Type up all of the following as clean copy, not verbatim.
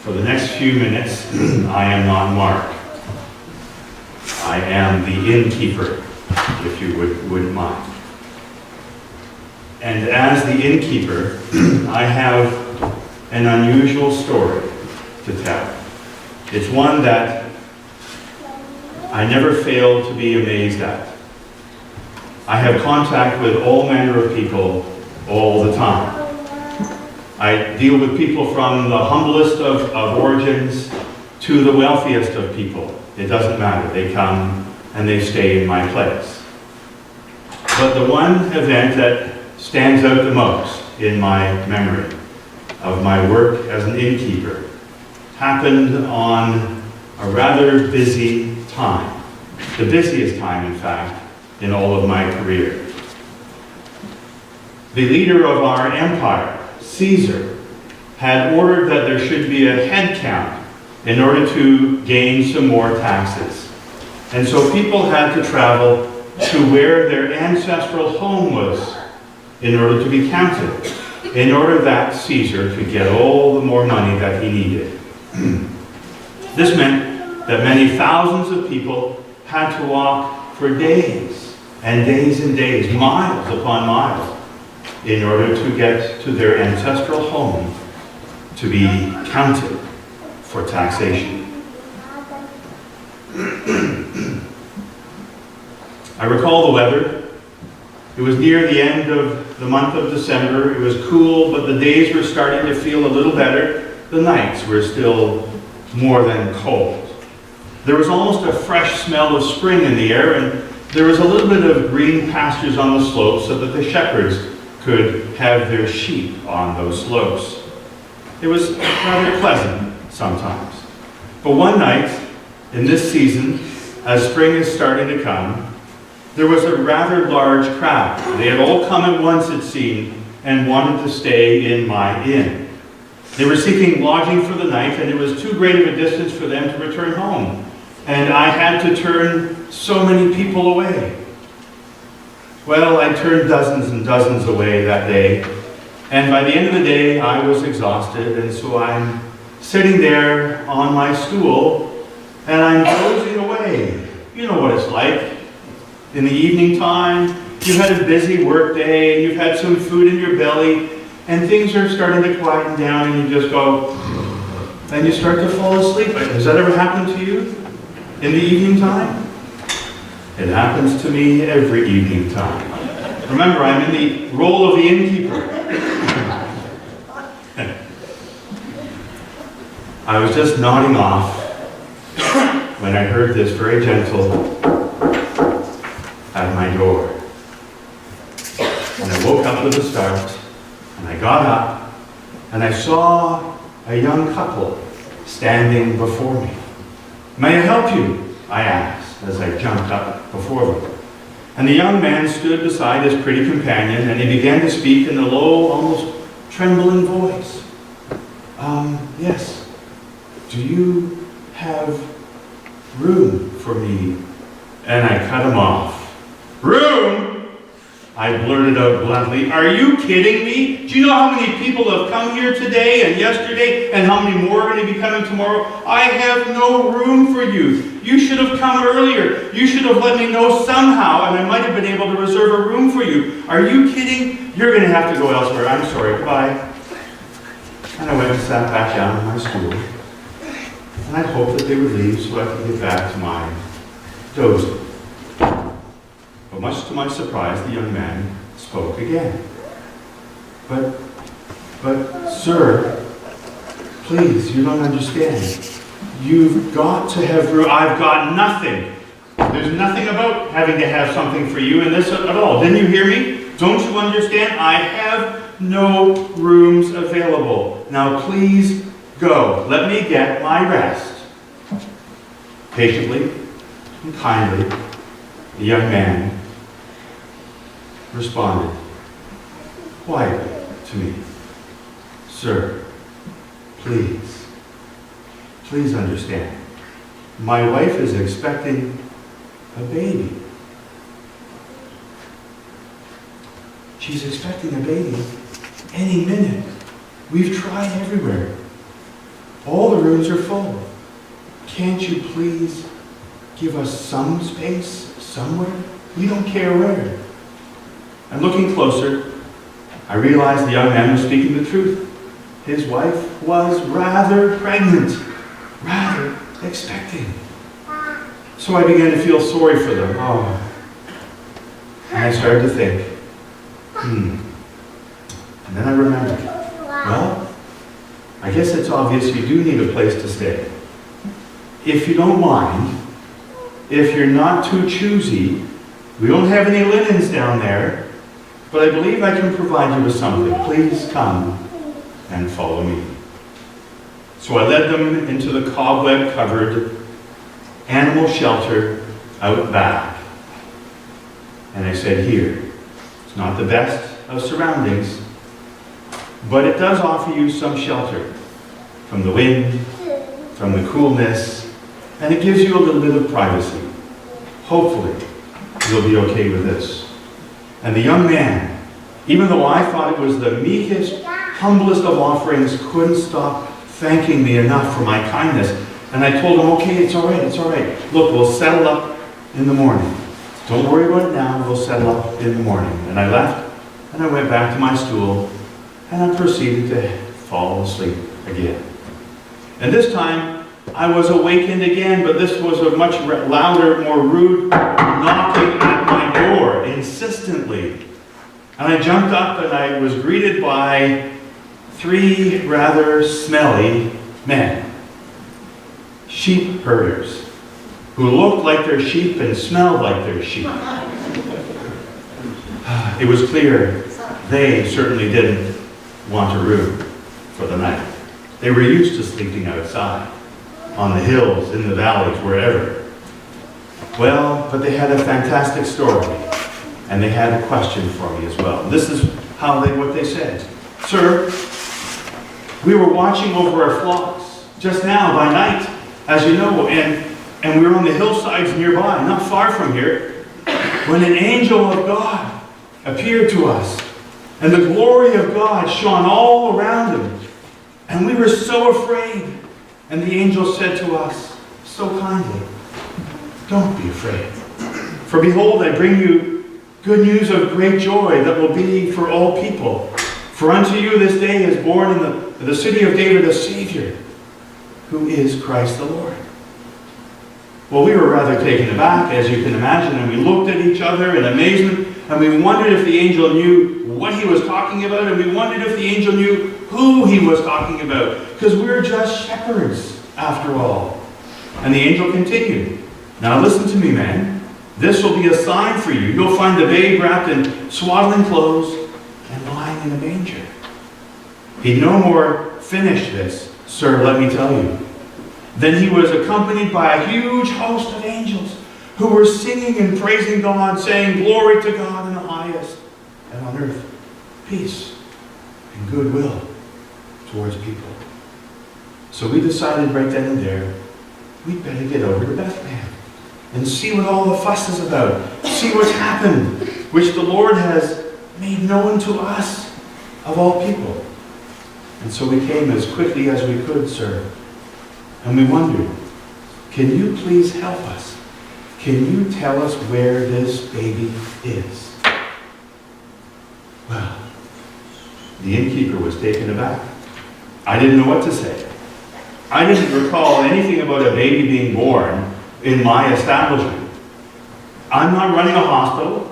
For the next few minutes, I am not Mark. I am the innkeeper, if you wouldn't mind. And as the innkeeper, I have an unusual story to tell. It's one that I never fail to be amazed at. I have contact with all manner of people all the time. I deal with people from the humblest of origins to the wealthiest of people. It doesn't matter. They come and they stay in my place. But the one event that stands out the most in my memory of my work as an innkeeper happened on a rather busy time. The busiest time, in fact, in all of my career. The leader of our empire, Caesar, had ordered that there should be a head count in order to gain some more taxes. And so people had to travel to where their ancestral home was in order to be counted, in order that Caesar could get all the more money that he needed. This meant that many thousands of people had to walk for days and days and days, miles upon miles, in order to get to their ancestral home to be counted for taxation. I recall the weather. It was near the end of the month of December. It was cool, but the days were starting to feel a little better. The nights were still more than cold. There was almost a fresh smell of spring in the air, and there was a little bit of green pastures on the slopes so that the shepherds could have their sheep on those slopes. It was rather pleasant sometimes. But one night, in this season, as spring is starting to come, there was a rather large crowd. They had all come at once, it seemed, and wanted to stay in my inn. They were seeking lodging for the night, and it was too great of a distance for them to return home. And I had to turn so many people away. Well, I turned dozens and dozens away that day. And by the end of the day, I was exhausted. And so I'm sitting there on my stool, and I'm dozing away. You know what it's like. In the evening time, you've had a busy work day, you've had some food in your belly, and things are starting to quieten down, and you just go, and you start to fall asleep. Has that ever happened to you in the evening time? It happens to me every evening time. Remember, I'm in the role of the innkeeper. I was just nodding off when I heard this very gentle at my door. And I woke up with a start, and I got up, and I saw a young couple standing before me. "May I help you?" I asked as I jumped up before them. And the young man stood beside his pretty companion, and he began to speak in a low, almost trembling voice. Yes, do you have room for me?" And I cut him off. "Room?" I blurted out bluntly. "Are you kidding me? Do you know how many people have come here today and yesterday, and how many more are going to be coming tomorrow? I have no room for you. You should have come earlier. You should have let me know somehow, and I might have been able to reserve a room for you. Are you kidding? You're going to have to go elsewhere. I'm sorry. Goodbye." And I went and sat back down on my stool, and I hoped that they would leave so I could get back to my dozing. But much to my surprise, the young man spoke again. But, sir, please, you don't understand. You've got to have room. I've got nothing. There's nothing about having to have something for you in this at all. Didn't you hear me? Don't you understand? I have no rooms available. Now please go. Let me get my rest. Patiently and kindly, the young man responded quietly to me. "Sir, please understand. My wife is expecting a baby. She's expecting a baby any minute. We've tried everywhere. All the rooms are full. Can't you please give us some space somewhere? We don't care where." And looking closer, I realized the young man was speaking the truth. His wife was rather pregnant, rather expecting. So I began to feel sorry for them. Oh. And I started to think, And then I remembered, well, I guess it's obvious you do need a place to stay. If you don't mind, if you're not too choosy, we don't have any linens down there, but I believe I can provide you with something. Please come and follow me. So I led them into the cobweb-covered animal shelter out back. And I said, "Here, it's not the best of surroundings, but it does offer you some shelter from the wind, from the coolness, and it gives you a little bit of privacy. Hopefully, you'll be okay with this." And the young man, even though I thought it was the meekest, humblest of offerings, couldn't stop thanking me enough for my kindness. And I told him, "Okay, it's all right, it's all right. Look, we'll settle up in the morning. Don't worry about it now, we'll settle up in the morning." And I left, and I went back to my stool, and I proceeded to fall asleep again. And this time, I was awakened again, but this was a much louder, more rude knocking at my door, insistently. And I jumped up, and I was greeted by 3 rather smelly men. Sheep herders, who looked like their sheep and smelled like their sheep. It was clear they certainly didn't want a room for the night. They were used to sleeping outside, on the hills, in the valleys, wherever. Well, but they had a fantastic story, and they had a question for me as well. This is what they said. "Sir, we were watching over our flocks just now by night, as you know, and we were on the hillsides nearby, not far from here, when an angel of God appeared to us, and the glory of God shone all around him. And we were so afraid. And the angel said to us, so kindly, 'Don't be afraid. For behold, I bring you good news of great joy that will be for all people. For unto you this day is born in the city of David a Savior, who is Christ the Lord.'" Well, we were rather taken aback, as you can imagine, and we looked at each other in amazement, and we wondered if the angel knew what he was talking about, and we wondered if the angel knew who he was talking about, because we're just shepherds, after all. And the angel continued, "Now listen to me, man. This will be a sign for you. You'll find the babe wrapped in swaddling clothes and lying in a manger." He no more finished this, "Sir, let me tell you." Then he was accompanied by a huge host of angels who were singing and praising God, saying, "Glory to God in the highest, and on earth peace and goodwill towards people." So we decided right then and there, we'd better get over to Bethlehem and see what all the fuss is about. See what's happened, which the Lord has made known to us, of all people. And so we came as quickly as we could, sir. And we wondered, can you please help us? Can you tell us where this baby is? Well, the innkeeper was taken aback. I didn't know what to say. I didn't recall anything about a baby being born in my establishment. I'm not running a hospital.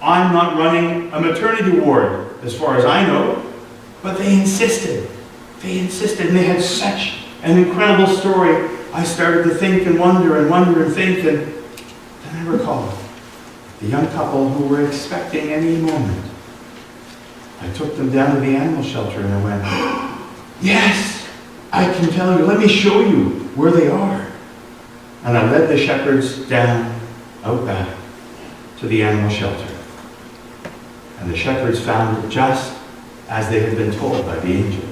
I'm not running a maternity ward, as far as I know. But they insisted. And they had such an incredible story. I started to think and wonder and think, and then I recalled the young couple who were expecting any moment. I took them down to the animal shelter and I went, "Yes, I can tell you. Let me show you where they are." And I led the shepherds down out back to the animal shelter. And the shepherds found it just as they had been told by the angels.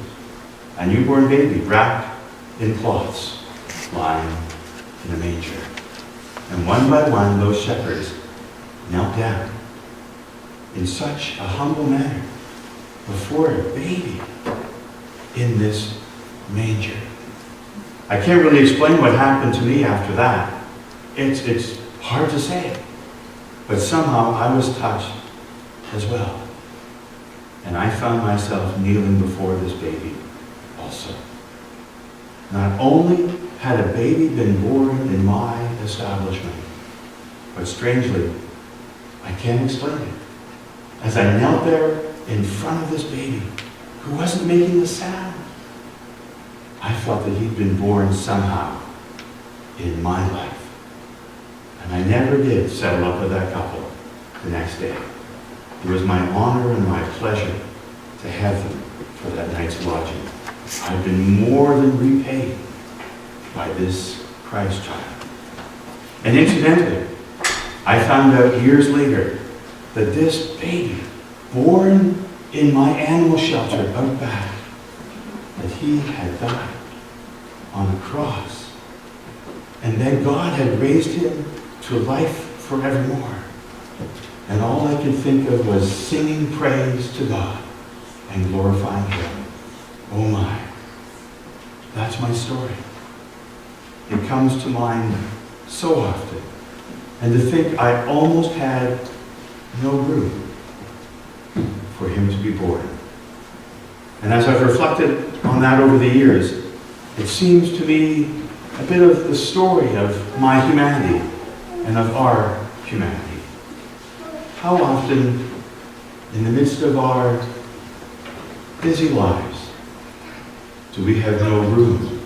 A newborn baby wrapped in cloths, lying in a manger. And one by one, those shepherds knelt down in such a humble manner before a baby in this manger. I can't really explain what happened to me after that. It's hard to say. But somehow I was touched as well. And I found myself kneeling before this baby also. Not only had a baby been born in my establishment, but strangely, I can't explain it. As I knelt there in front of this baby, who wasn't making a sound, I felt that he'd been born somehow in my life. And I never did settle up with that couple the next day. It was my honor and my pleasure to have them for that night's lodging. I've been more than repaid by this Christ child. And incidentally, I found out years later that this baby, born in my animal shelter out back, that he had died on a cross. And then God had raised him to life forevermore. And all I could think of was singing praise to God and glorifying him. Oh my, that's my story. It comes to mind so often. And to think I almost had no room for him to be born. And as I've reflected on that over the years, it seems to me a bit of the story of my humanity and of our humanity. How often, in the midst of our busy lives, do we have no room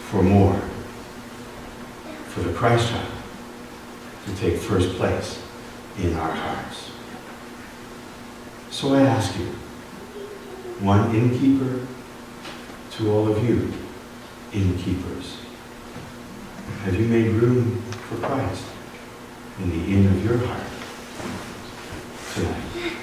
for more, for the Christ child to take first place in our hearts? So I ask you, one innkeeper to all of you innkeepers, have you made room for Christ in the inn of your heart tonight?